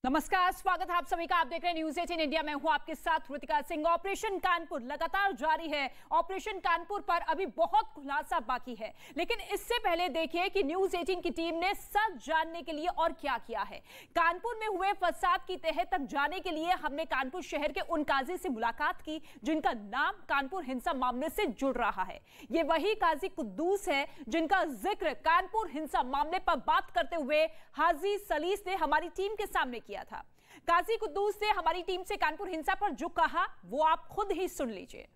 नमस्कार, स्वागत है आप सभी का। आप देख रहे हैं न्यूज 18 इंडिया। मैं हूं आपके साथ ऋतिका सिंह। ऑपरेशन कानपुर लगातार जारी है। ऑपरेशन कानपुर पर अभी बहुत खुलासा बाकी है, लेकिन इससे पहले देखिए कि न्यूज 18 की टीम ने सच जानने के लिए और क्या किया है। कानपुर में हुए फसाद की तह तक जाने के लिए हमने कानपुर शहर के उन काजी से मुलाकात की जिनका नाम कानपुर हिंसा मामले से जुड़ रहा है। ये वही काजी कुद्दूस है जिनका जिक्र कानपुर हिंसा मामले पर बात करते हुए हाजी सलीस ने हमारी टीम के सामने किया था। काजी कुद्दूस ने हमारी टीम से कानपुर हिंसा पर जो कहा वो आप खुद ही सुन लीजिए।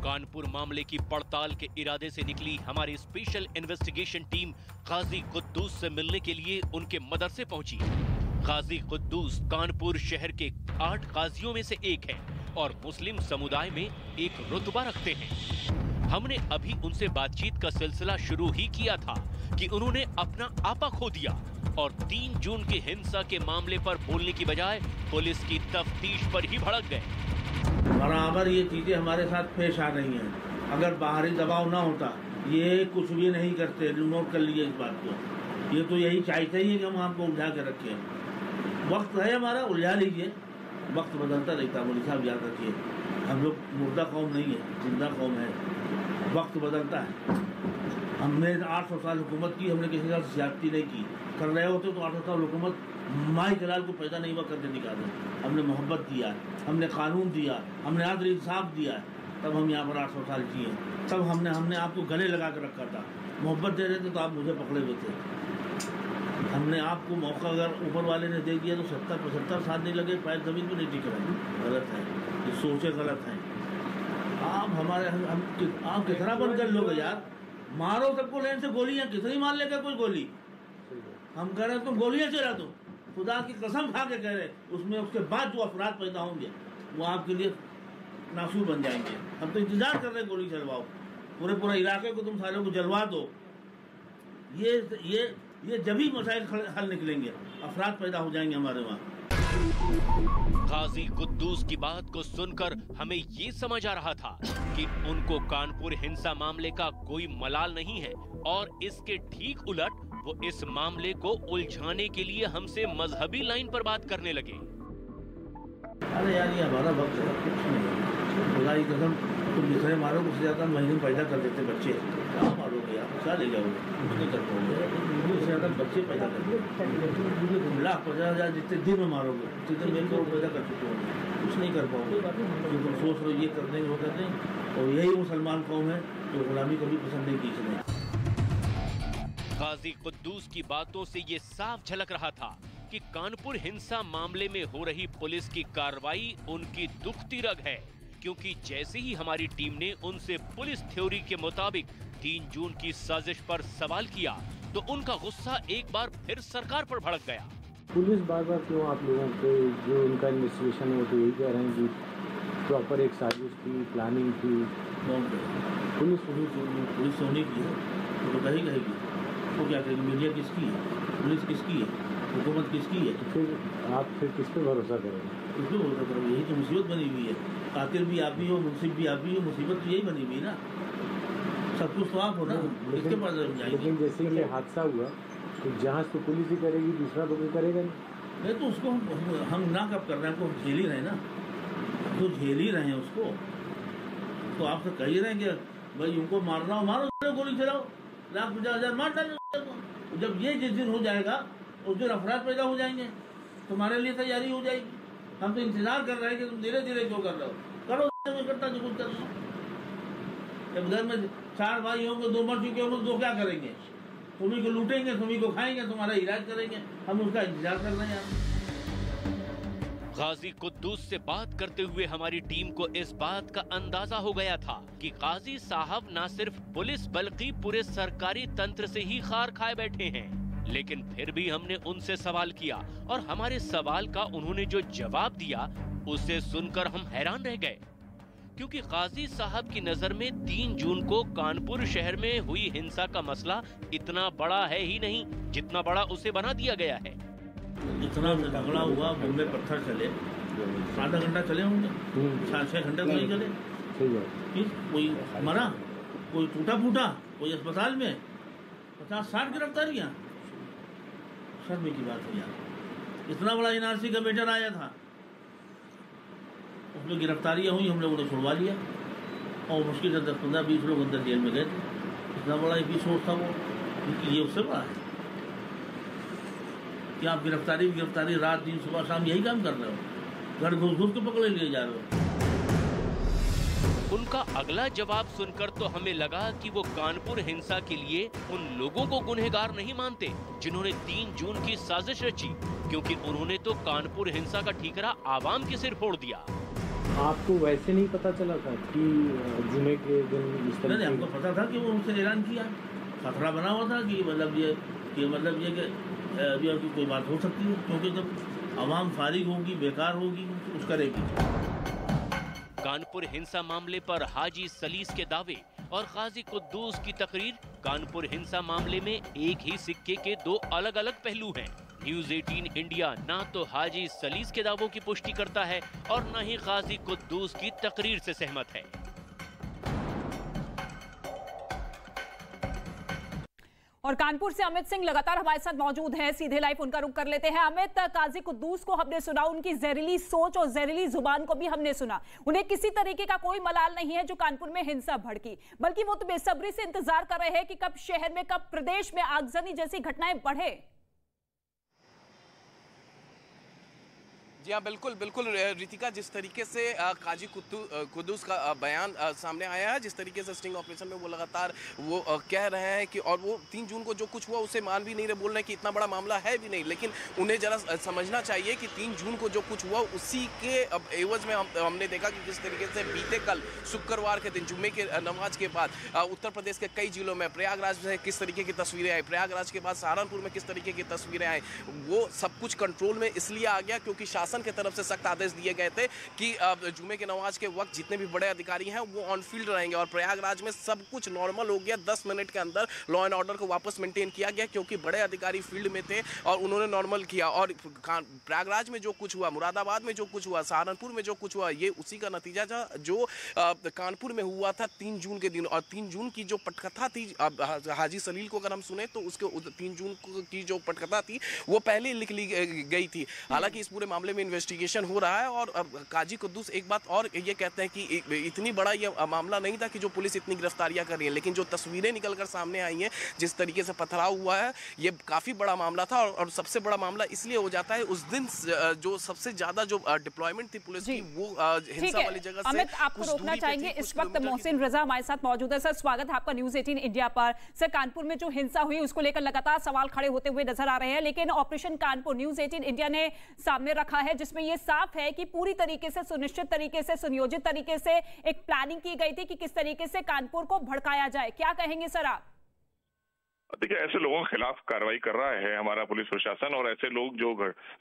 कानपुर मामले की पड़ताल के इरादे से निकली हमारी स्पेशल इन्वेस्टिगेशन टीम काजी कुद्दूस से मिलने के लिए उनके मदरसे पहुंची। काजी कुद्दूस कानपुर शहर के 8 काजियों में से एक है और मुस्लिम समुदाय में एक रुतबा रखते हैं। हमने अभी उनसे बातचीत का सिलसिला शुरू ही किया था कि उन्होंने अपना आपा खो दिया और 3 जून की हिंसा के मामले पर बोलने की बजाय पुलिस की तफ्तीश पर ही भड़क गए। बराबर ये चीजें हमारे साथ पेश आ रही हैं। अगर बाहरी दबाव ना होता ये कुछ भी नहीं करते। नोट कर लीजिए इस बात को। ये तो यही चाहते ही है कि हम आपको उलझा के रखें। वक्त है हमारा, उलझा लीजिए। वक्त बदलता रहता है, मौलवी साहब याद रखिए। हम लोग मुर्दा कौम नहीं है, जिंदा कौम है। वक्त बदलता है। हमने 800 साल हुकूमत की, हमने किसी का ज्यादती नहीं की। कर रहे होते तो 800 साल हुकूमत माई जलाल को पैदा नहीं हुआ करके निकाले। हमने मोहब्बत दिया, हमने कानून दिया, हमने आदल इंसाफ दिया, तब हम यहाँ पर 800 साल जिए। तब हमने आपको गले लगा कर रखा था। मोहब्बत दे रहे थे तो आप मुझे पकड़े हुए थे। हमने आपको मौका अगर ऊपर वाले ने दे दिया तो 70-75 साल नहीं लगे, पैर जमीन पर नहीं टिक रहे। गलत है, ये सोचे गलत हैं। आप हमारे आप कितना बंद कर लोगे यार? मारो सबको, लेन से गोलियां कितनी मार लेगा कोई गोली? हम कह रहे तुम गोलियां चला दो, खुदा की कसम खा के कह रहे। उसमें उसके बाद जो अफराद पैदा होंगे वो आपके लिए नासूर बन जाएंगे। हम तो इंतजार कर रहे हैं गोली चलवाओ, पूरे इलाके को तुम सालों को जलवा दो। ये जब ही मसाइल हल निकलेंगे, अफराद पैदा हो जाएंगे हमारे वहाँ। काजी कुद्दूस की बात को सुनकर हमें ये समझ आ रहा था कि उनको कानपुर हिंसा मामले का कोई मलाल नहीं है और इसके ठीक उलट वो इस मामले को उलझाने के लिए हमसे मजहबी लाइन पर बात करने लगे। अरे यार ये हमारा वक्त है, कुछ नहीं। खुदा की कसम, तुम जितने मारोगे उससे ज्यादा महीने में पैदा कर देते बच्चे। क्या मारोगे यार? क्या ले जाओगे? कुछ नहीं कर पाओगे। उससे ज्यादा बच्चे पैदा कर देते। 1,50,000 जितने दिन में मारोगे उतने दिन को पैदा कर चुके होंगे। कुछ नहीं कर पाओगे। जो तुम सोच रहे हो ये कर देंगे वो कर देंगे। और यही मुसलमान कौम है जो गुलामी कभी पसंद नहीं की इसने। काजी कुद्दूस की बातों से ये साफ झलक रहा था कि कानपुर हिंसा मामले में हो रही पुलिस की कार्रवाई उनकी दुखती रग है, क्योंकि जैसे ही हमारी टीम ने उनसे पुलिस थ्योरी के मुताबिक 3 जून की साजिश पर सवाल किया तो उनका गुस्सा एक बार फिर सरकार पर भड़क गया। पुलिस बार बार क्यों आप लोगों को जो उनका इन्वेस्टिगेशन है वो तो यही कह रहे हैं कि प्रॉपर एक साजिश थी, प्लानिंग थी। पुलिस होनी की है तो कहेगी तो क्या करेगी? मीडिया किसकी है? पुलिस किसकी है? हुकूमत किसकी है? फिर किस पे भरोसा करेंगे? किस पे भरोसा करोगे? यही तो मुसीबत बनी हुई है। कातिल भी आप ही हो, मुनसिफ भी आप ही हो। मुसीबत तो यही बनी हुई ना। सब कुछ तो आप हो ना, इसके पास जाएगी। लेकिन जैसे ये हादसा हुआ तो जांच तो पुलिस ही करेगी, दूसरा तो कोई करेगा नहीं। तो उसको हम ना कब कर रहे हैं? हमको झेल ही रहे ना, तो झेल ही रहे हैं उसको। तो आपसे कह ही रहे हैं कि भाई उनको मारना हो मारो, गोली चलाओ, 1,50,000 मार डालो। जब ये जिस दिन हो जाएगा उस दिन अफराद पैदा हो जाएंगे, तुम्हारे लिए तैयारी हो जाएगी। हम तो इंतजार कर रहे हैं कि तुम धीरे धीरे जो कर रहे हो करो, करता जो कुछ कर रहे हो। जब घर में 4 भाई होंगे, 2 मर चुके होंगे, 2 क्या करेंगे? तुम्ही को लूटेंगे, तुम्ही को खाएंगे, तुम्हारा इलाज करेंगे। हम उसका इंतजार कर रहे हैं। काजी कुद्दूस से बात करते हुए हमारी टीम को इस बात का अंदाजा हो गया था कि काजी साहब न सिर्फ पुलिस बल्कि पूरे सरकारी तंत्र से ही खार खाए बैठे हैं। लेकिन फिर भी हमने उनसे सवाल किया और हमारे सवाल का उन्होंने जो जवाब दिया उसे सुनकर हम हैरान रह गए, क्योंकि काजी साहब की नजर में 3 जून को कानपुर शहर में हुई हिंसा का मसला इतना बड़ा है ही नहीं जितना बड़ा उसे बना दिया गया है। इतना झगड़ा हुआ, मुंह में पत्थर चले, आधा घंटा चले होंगे, 4-6 घंटे तो नहीं चले। कोई मरा, कोई टूटा फूटा, कोई अस्पताल में, 50-60 गिरफ्तारियां। शर्म की बात है यार। इतना बड़ा एनआरसी का मैटर आया था, उसमें गिरफ्तारियां हुई, हम लोगों ने छुड़वा लिया और मुश्किल से 10-15-20 लोग अंदर जेल में गए थे। इतना बड़ा एपिसोड था वो, क्योंकि ये उससे बड़ा है कि आप गिरफ्तारी रात दिन सुबह शाम यही काम कर रहे हो, घर घुस के पकड़े लिए जा रहे हो। उनका अगला जवाब सुनकर तो हमें लगा कि वो कानपुर हिंसा के लिए उन लोगों को गुनहगार नहीं मानते जिन्होंने 3 जून की साजिश रची, क्योंकि उन्होंने तो कानपुर हिंसा का ठीकरा आवाम के सिर फोड़ दिया। आपको वैसे नहीं पता चला था कि जुमे के दिन इस तरह? नहीं, हमको पता था कि वो उनसे ऐलान किया, खतरा बना हुआ था कि मतलब ये कि कोई बात हो सकती है, क्योंकि जब आवाम फारिग होगी, बेकार होगी, कुछ करेगी। कानपुर हिंसा मामले पर हाजी सलीस के दावे और काजी कुद्दूस की तकरीर। कानपुर हिंसा मामले में एक ही सिक्के के 2 अलग-अलग पहलू हैं। न्यूज़ 18 इंडिया ना तो हाजी सलीस के दावों की पुष्टि करता है और न ही काजी कुद्दूस की तकरीर से सहमत है। और कानपुर से अमित सिंह लगातार हमारे साथ मौजूद हैं, सीधे लाइव उनका रुख कर लेते हैं। अमित, काजी कुद्दूस को हमने सुना, उनकी जहरीली सोच और जहरीली जुबान को भी हमने सुना। उन्हें किसी तरीके का कोई मलाल नहीं है जो कानपुर में हिंसा भड़की, बल्कि वो तो बेसब्री से इंतजार कर रहे हैं कि कब शहर में, कब प्रदेश में आगजनी जैसी घटनाएं बढ़े। जी हाँ, बिल्कुल बिल्कुल रितिका, जिस तरीके से काजी कुद्दूस का बयान सामने आया है, जिस तरीके से स्टिंग ऑपरेशन में वो लगातार वो कह रहे हैं कि, और वो 3 जून को जो कुछ हुआ उसे मान भी नहीं रहे, बोल रहे हैं कि इतना बड़ा मामला है भी नहीं, लेकिन उन्हें जरा समझना चाहिए कि 3 जून को जो कुछ हुआ उसी के एवज में हमने देखा कि किस तरीके से बीते कल शुक्रवार के दिन जुम्मे के नमाज के बाद उत्तर प्रदेश के कई जिलों में, प्रयागराज में किस तरीके की तस्वीरें आई, प्रयागराज के बाद सहारनपुर में किस तरीके की तस्वीरें आई, वो सब कुछ कंट्रोल में इसलिए आ गया क्योंकि शासन की तरफ से सख्त आदेश दिए गए थे कि जुमे के नमाज के वक्त जितने भी बड़े अधिकारी हैं वो ऑन फील्ड रहेंगे। और प्रयागराज में सब कुछ नॉर्मल हो गया, 10 मिनट के अंदर लॉ एंड ऑर्डर को वापस मेंटेन किया गया क्योंकि बड़े अधिकारी फील्ड में थे और उन्होंने नॉर्मल किया। और प्रयागराज में जो कुछ हुआ, मुरादाबाद में जो कुछ हुआ, सहारनपुर में जो कुछ हुआ, ये उसी का नतीजा था जो कानपुर में हुआ था 3 जून के दिन। और 3 जून की जो पटकथा थी, हाजी सलील को अगर हम सुने तो उसके 3 जून की जो पटकथा थी वो पहले लिख ली गई थी। हालांकि इस पूरे मामले में इन्वेस्टिगेशन हो रहा है और काजी कुद्दूस एक बात और ये कहते हैं कि इतनी बड़ा ये मामला नहीं था कि जो पुलिस इतनी गिरफ्तारियां कर रही है, लेकिन जो तस्वीरें निकलकर सामने आई हैं, जिस तरीके से पथराव हुआ है, ये काफी बड़ा मामला था। और सबसे बड़ा मामला इसलिए हो जाता है उस दिन जो सबसे ज्यादा जो डिप्लॉयमेंट थी पुलिस की वो हिंसा वाली जगह से। अमित, आपको रोकना चाहेंगे, इस वक्त मोहसिन रजा हमारे साथ मौजूद है। सर, स्वागत है आपका न्यूज़ 18 इंडिया पर। सर, कानपुर में जो हिंसा हुई उसको लेकर लगातार सवाल खड़े होते हुए नजर आ रहे हैं, लेकिन ऑपरेशन कानपुर न्यूज़ 18 इंडिया ने सामने रखा है जिसमें यह साफ है कि पूरी तरीके से, सुनिश्चित तरीके से, सुनियोजित तरीके से एक प्लानिंग की गई थी कि किस तरीके से कानपुर को भड़काया जाए। क्या कहेंगे सर आप? देखिए, ऐसे लोगों के खिलाफ कार्रवाई कर रहा है हमारा पुलिस प्रशासन और ऐसे लोग जो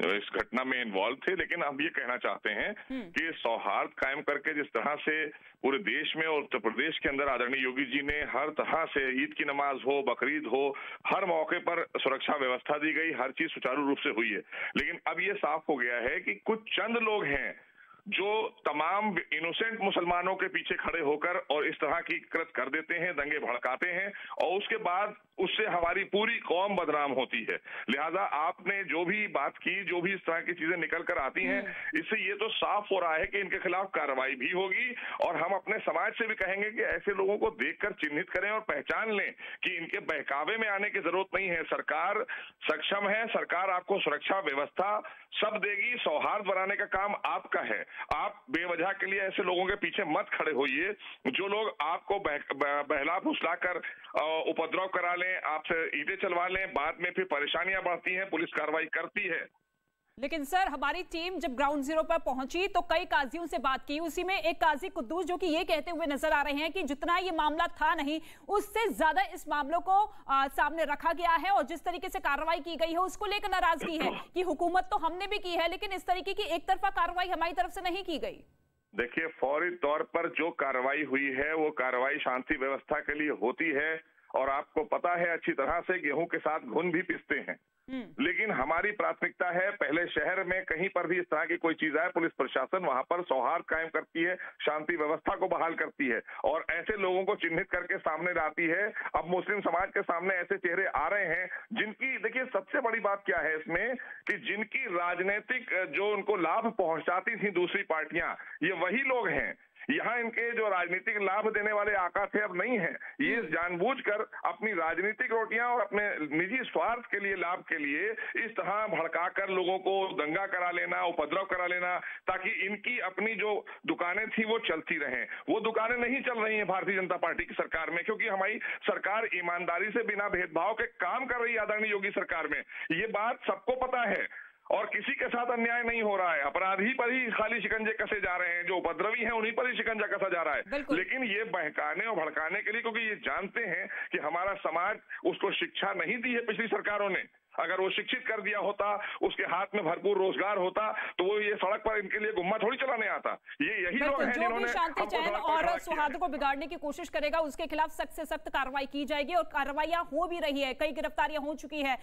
इस घटना में इन्वॉल्व थे। लेकिन हम ये कहना चाहते हैं कि सौहार्द कायम करके जिस तरह से पूरे देश में और उत्तर प्रदेश के अंदर आदरणीय योगी जी ने हर तरह से ईद की नमाज हो, बकरीद हो, हर मौके पर सुरक्षा व्यवस्था दी गई, हर चीज सुचारू रूप से हुई है। लेकिन अब ये साफ हो गया है कि कुछ चंद लोग हैं जो तमाम इनोसेंट मुसलमानों के पीछे खड़े होकर और इस तरह की कृत कर देते हैं, दंगे भड़काते हैं और उसके बाद उससे हमारी पूरी कौम बदनाम होती है। लिहाजा आपने जो भी बात की, जो भी इस तरह की चीजें निकल कर आती हैं, इससे ये तो साफ हो रहा है कि इनके खिलाफ कार्रवाई भी होगी। और हम अपने समाज से भी कहेंगे कि ऐसे लोगों को देखकर चिन्हित करें और पहचान लें कि इनके बहकावे में आने की जरूरत नहीं है। सरकार सक्षम है, सरकार आपको सुरक्षा व्यवस्था सब देगी, सौहार्द बनाने का काम आपका है। आप बेवजह के लिए ऐसे लोगों के पीछे मत खड़े होइए जो लोग आपको बहला फुसला कर उपद्रव करा लें, आपसे ईंटें चलवा लें, बाद में फिर परेशानियां बढ़ती हैं, पुलिस कार्रवाई करती है। लेकिन सर, हमारी टीम जब ग्राउंड जीरो पर पहुंची तो कई काजियों से बात की। उसी में एक काजी कुद्दूस जो कि ये कहते हुए नजर आ रहे हैं कि जितना ये मामला था नहीं, उससे ज्यादा इस मामलों को सामने रखा गया है और जिस तरीके से कार्रवाई की गई है उसको लेकर नाराजगी है कि हुकूमत तो हमने भी की है लेकिन इस तरीके की एक तरफा कार्रवाई हमारी तरफ से नहीं की गई। देखिए, फौरी तौर पर जो कार्रवाई हुई है वो कार्रवाई शांति व्यवस्था के लिए होती है और आपको पता है अच्छी तरह से गेहूं के साथ घुन भी पिसते हैं। लेकिन हमारी प्राथमिकता है, पहले शहर में कहीं पर भी इस तरह की कोई चीज आए, पुलिस प्रशासन वहां पर सौहार्द कायम करती है, शांति व्यवस्था को बहाल करती है और ऐसे लोगों को चिन्हित करके सामने लाती है। अब मुस्लिम समाज के सामने ऐसे चेहरे आ रहे हैं जिनकी, देखिए सबसे बड़ी बात क्या है इसमें कि जिनकी राजनीतिक जो उनको लाभ पहुंचाती थी दूसरी पार्टियां, ये वही लोग हैं। यहाँ इनके जो राजनीतिक लाभ देने वाले आका थे अब नहीं है। ये जानबूझकर अपनी राजनीतिक रोटियां और अपने निजी स्वार्थ के लिए, लाभ के लिए इस तरह भड़काकर लोगों को दंगा करा लेना, उपद्रव करा लेना ताकि इनकी अपनी जो दुकानें थी वो चलती रहें। वो दुकानें नहीं चल रही हैं भारतीय जनता पार्टी की सरकार में, क्योंकि हमारी सरकार ईमानदारी से बिना भेदभाव के काम कर रही है आदरणीय योगी सरकार में। ये बात सबको पता है और किसी के साथ अन्याय नहीं हो रहा है। अपराधी पर ही खाली शिकंजे कसे जा रहे हैं, जो उपद्रवी हैं उन्हीं पर ही शिकंजा कसा जा रहा है। लेकिन ये बहकाने और भड़काने के लिए, क्योंकि ये जानते हैं कि हमारा समाज उसको शिक्षा नहीं दी है पिछली सरकारों ने। अगर वो शिक्षित कर दिया होता, उसके हाथ में भरपूर रोजगार होता, तो वो ये सड़क पर इनके लिए गुम्मा थोड़ी चलाने आता। ये यही लोग हैं जिन्होंने शांति चयन और सौहार्द को बिगाड़ने की कोशिश करेगा उसके खिलाफ सख्त से सख्त कार्रवाई की जाएगी और कार्रवाइयां हो भी रही है, कई गिरफ्तारियां हो चुकी है।